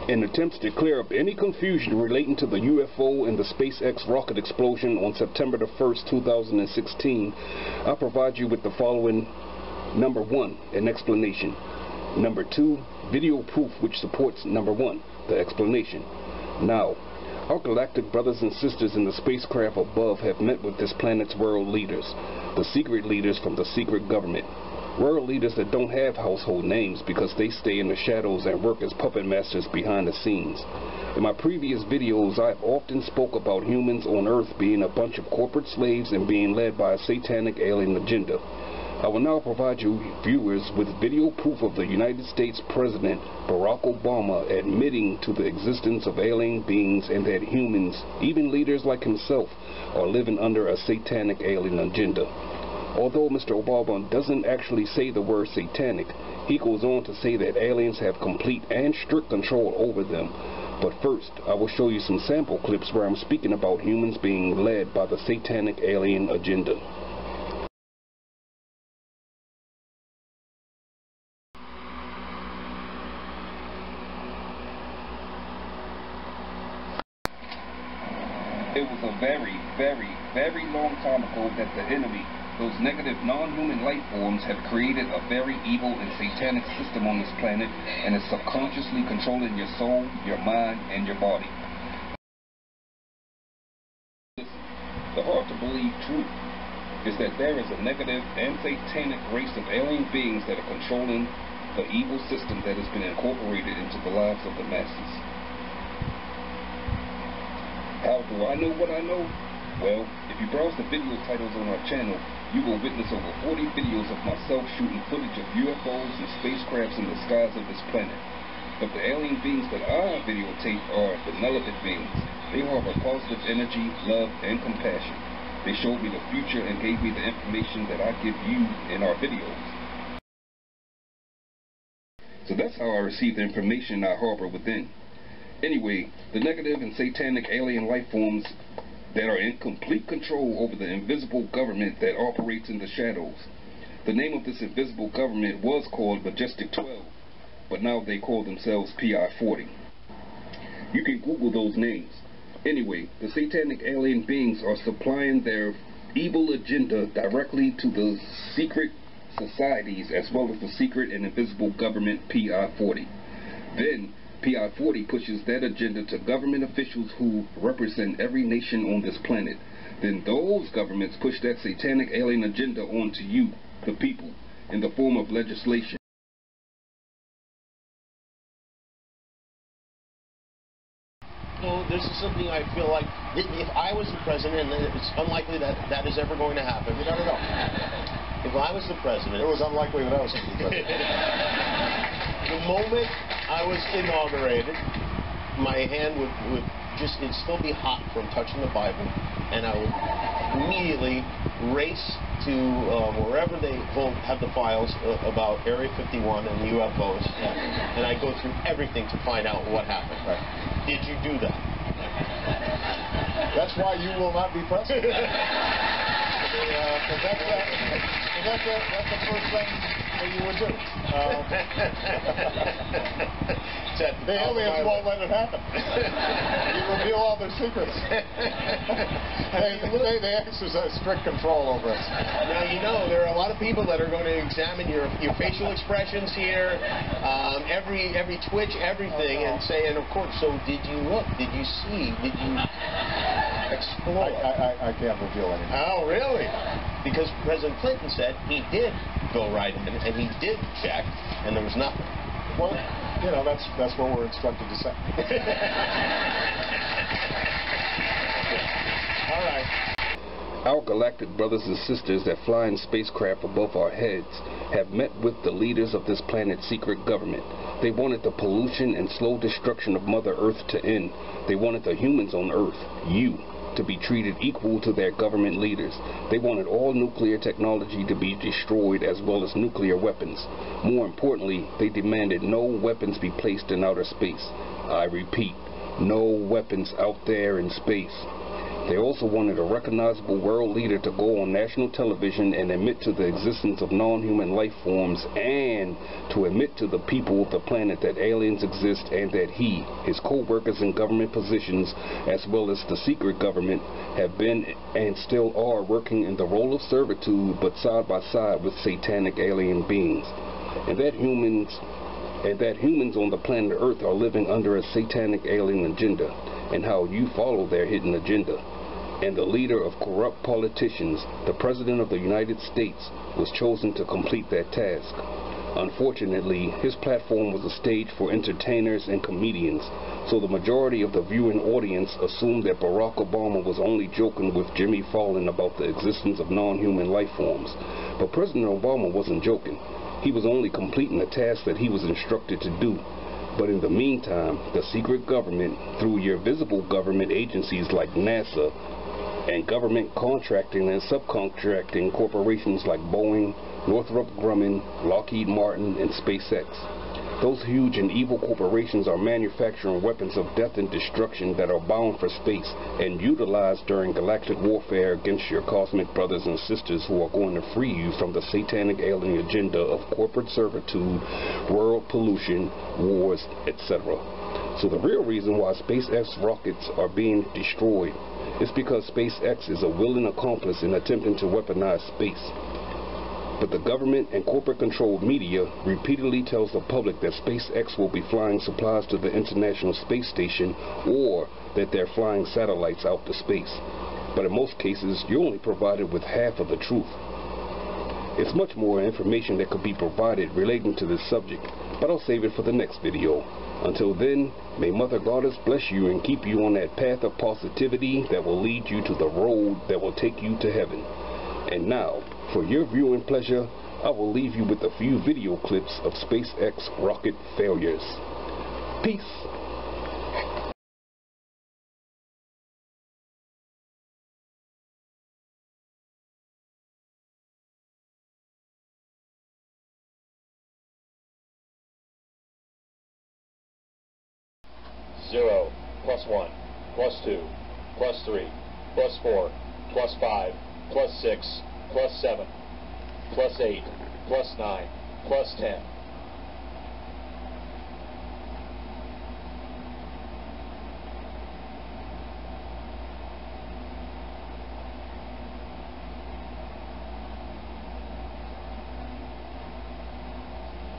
In attempts to clear up any confusion relating to the UFO and the SpaceX rocket explosion on September the 1st, 2016, I provide you with the following: number 1, an explanation; number 2, video proof which supports number 1, the explanation. Now, our galactic brothers and sisters in the spacecraft above have met with this planet's world leaders, the secret leaders from the secret government. World leaders that don't have household names because they stay in the shadows and work as puppet masters behind the scenes. In my previous videos, I have often spoke about humans on Earth being a bunch of corporate slaves and being led by a satanic alien agenda. I will now provide you viewers with video proof of the United States President Barack Obama admitting to the existence of alien beings and that humans, even leaders like himself, are living under a satanic alien agenda. Although Mr. Obama doesn't actually say the word satanic, he goes on to say that aliens have complete and strict control over them. But first, I will show you some sample clips where I'm speaking about humans being led by the satanic alien agenda. It was a very, very, very long time ago that the enemy, those negative non-human life forms, have created a very evil and satanic system on this planet and is subconsciously controlling your soul, your mind, and your body. The hard-to-believe truth is that there is a negative and satanic race of alien beings that are controlling the evil system that has been incorporated into the lives of the masses. How do I know what I know? Well, if you browse the video titles on our channel, you will witness over 40 videos of myself shooting footage of UFOs and spacecrafts in the skies of this planet. But the alien beings that I videotape are benevolent beings. They harbor positive energy, love, and compassion. They showed me the future and gave me the information that I give you in our videos. So that's how I receive the information I harbor within. Anyway, the negative and satanic alien life forms that are in complete control over the invisible government that operates in the shadows. The name of this invisible government was called Majestic 12, but now they call themselves PI-40. You can Google those names. Anyway, the satanic alien beings are supplying their evil agenda directly to the secret societies as well as the secret and invisible government PI-40. Then PI-40 pushes that agenda to government officials who represent every nation on this planet. Then those governments push that satanic alien agenda onto you, the people, in the form of legislation. So this is something I feel like, if I was the president, and it's unlikely that that is ever going to happen. You never know. If I was the president... It was unlikely that I was going to be president. The moment I was inaugurated, my hand would just, it'd still be hot from touching the Bible, and I would immediately race to wherever they have the files about Area 51 and UFOs, and I'd go through everything to find out what happened. Right. Did you do that? That's why you will not be president. That's the first thing that you would do. The aliens won't let it happen. You reveal all their secrets. They exercise strict control over us. Now, you know, there are a lot of people that are going to examine your facial expressions here, every twitch, everything, and say, and of course, so did you look? Did you see? Did you explore? I can't reveal anything. Oh, really? Because President Clinton said he did go right in, and he did check, and there was nothing. Well, you know, that's what we're instructed to say. All right. Our galactic brothers and sisters that fly in spacecraft above our heads have met with the leaders of this planet's secret government. They wanted the pollution and slow destruction of Mother Earth to end. They wanted the humans on Earth, you, to be treated equal to their government leaders. They wanted all nuclear technology to be destroyed as well as nuclear weapons. More importantly, they demanded no weapons be placed in outer space. I repeat, no weapons out there in space. They also wanted a recognizable world leader to go on national television and admit to the existence of non-human life forms, and to admit to the people of the planet that aliens exist, and that he, his co-workers in government positions, as well as the secret government, have been and still are working in the role of servitude, but side by side with satanic alien beings, and that humans on the planet Earth are living under a satanic alien agenda, and how you follow their hidden agenda. And the leader of corrupt politicians, the President of the United States, was chosen to complete that task. Unfortunately, his platform was a stage for entertainers and comedians, so the majority of the viewing audience assumed that Barack Obama was only joking with Jimmy Fallon about the existence of non-human life forms. But President Obama wasn't joking. He was only completing the task that he was instructed to do. But in the meantime, the secret government, through your visible government agencies like NASA, and government contracting and subcontracting corporations like Boeing, Northrop Grumman, Lockheed Martin, and SpaceX. Those huge and evil corporations are manufacturing weapons of death and destruction that are bound for space and utilized during galactic warfare against your cosmic brothers and sisters who are going to free you from the satanic alien agenda of corporate servitude, world pollution, wars, etc. So the real reason why SpaceX rockets are being destroyed is because SpaceX is a willing accomplice in attempting to weaponize space. But the government and corporate-controlled media repeatedly tells the public that SpaceX will be flying supplies to the International Space Station, or that they're flying satellites out to space. But in most cases, you're only provided with half of the truth. It's much more information that could be provided relating to this subject, but I'll save it for the next video. Until then, may Mother Goddess bless you and keep you on that path of positivity that will lead you to the road that will take you to heaven. And now, for your viewing pleasure, I will leave you with a few video clips of SpaceX rocket failures. Peace. Zero, +1, +2, +3, +4, +5, +6, +7, +8, +9, +10.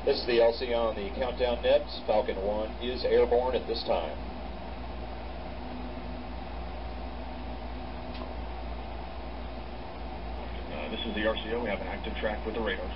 This is the LC on the countdown nets. Falcon 1 is airborne at this time. This is the RCO. We have an active track with the radars.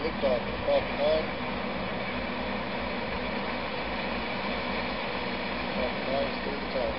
Liftoff of Falcon 9. Falcon 9 is clear to tower.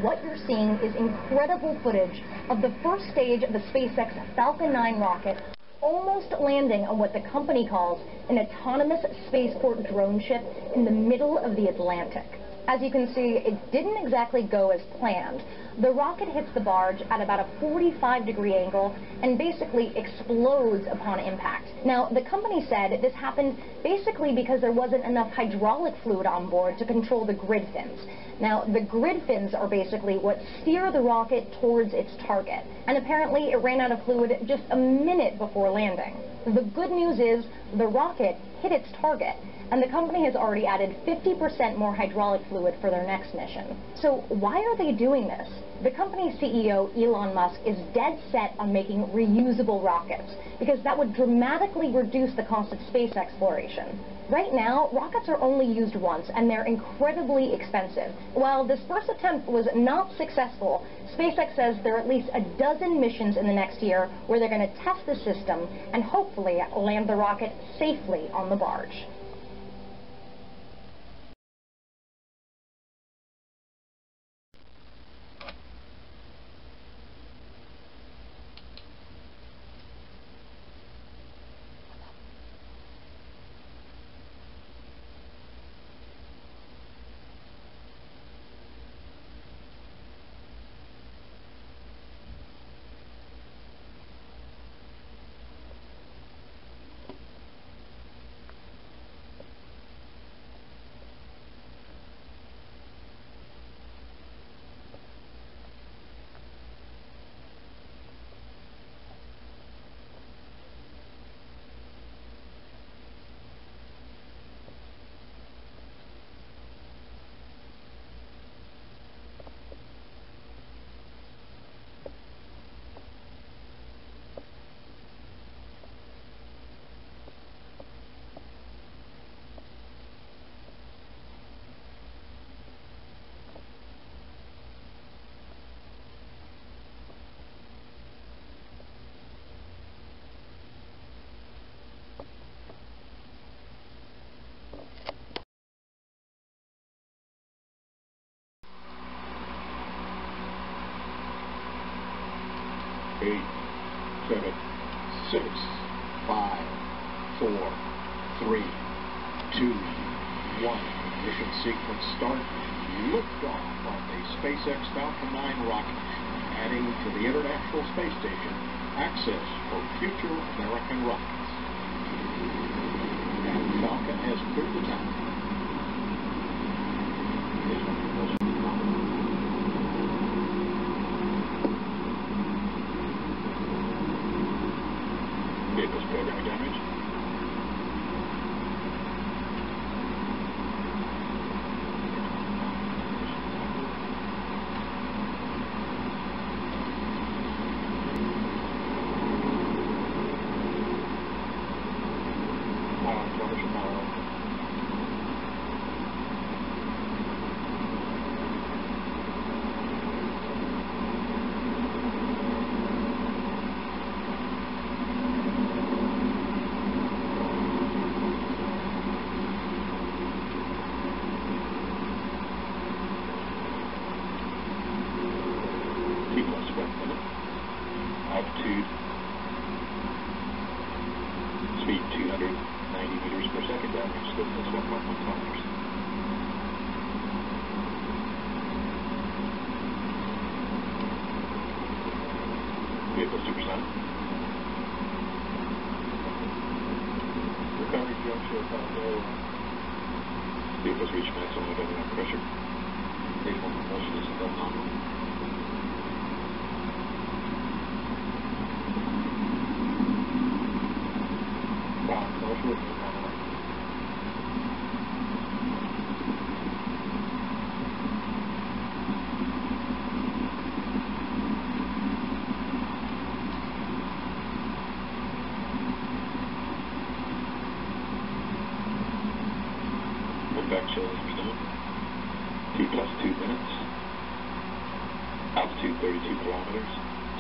What you're seeing is incredible footage of the first stage of the SpaceX Falcon 9 rocket almost landing on what the company calls an autonomous spaceport drone ship in the middle of the Atlantic. As you can see, it didn't exactly go as planned. The rocket hits the barge at about a 45-degree angle and basically explodes upon impact. Now, the company said this happened basically because there wasn't enough hydraulic fluid on board to control the grid fins. Now, the grid fins are basically what steer the rocket towards its target, and apparently it ran out of fluid just a minute before landing. The good news is the rocket hit its target, and the company has already added 50% more hydraulic fluid for their next mission. So why are they doing this? The company's CEO, Elon Musk, is dead set on making reusable rockets, because that would dramatically reduce the cost of space exploration. Right now, rockets are only used once, and they're incredibly expensive. While this first attempt was not successful, SpaceX says there are at least a dozen missions in the next year where they're going to test the system and hopefully land the rocket safely on the barge. Eight, 7, 6, 5, 4, 3, 2, 1. Mission sequence start. Liftoff on the SpaceX Falcon 9 rocket, adding to the International Space Station access for future American rockets. And Falcon has cleared the town. Vehicles programming damage. Television power. Altitude, speed 290 meters per second, downrange distance 1.1 kilometers. Vehicle supersonic. Recovery junction, vehicles reach maximum dynamic pressure. Vehicle propulsion is nominal. Back chill is presumed. T plus 2 minutes. Altitude 32 kilometers.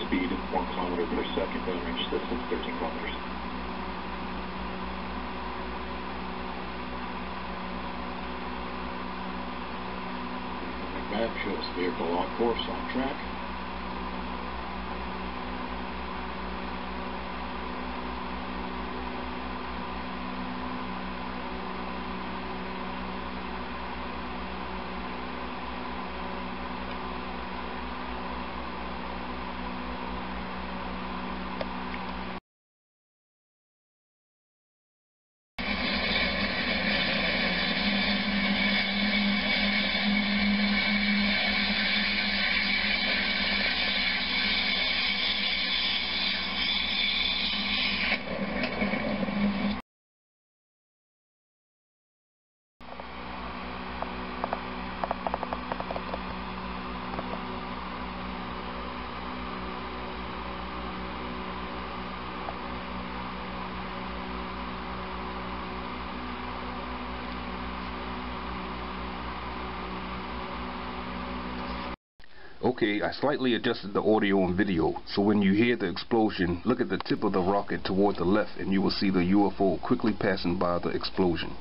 Speed 1 kilometer per second. Downrange distance 13 kilometers. Back shows vehicle on course, on track. Okay, I slightly adjusted the audio and video, so when you hear the explosion, look at the tip of the rocket toward the left and you will see the UFO quickly passing by the explosion.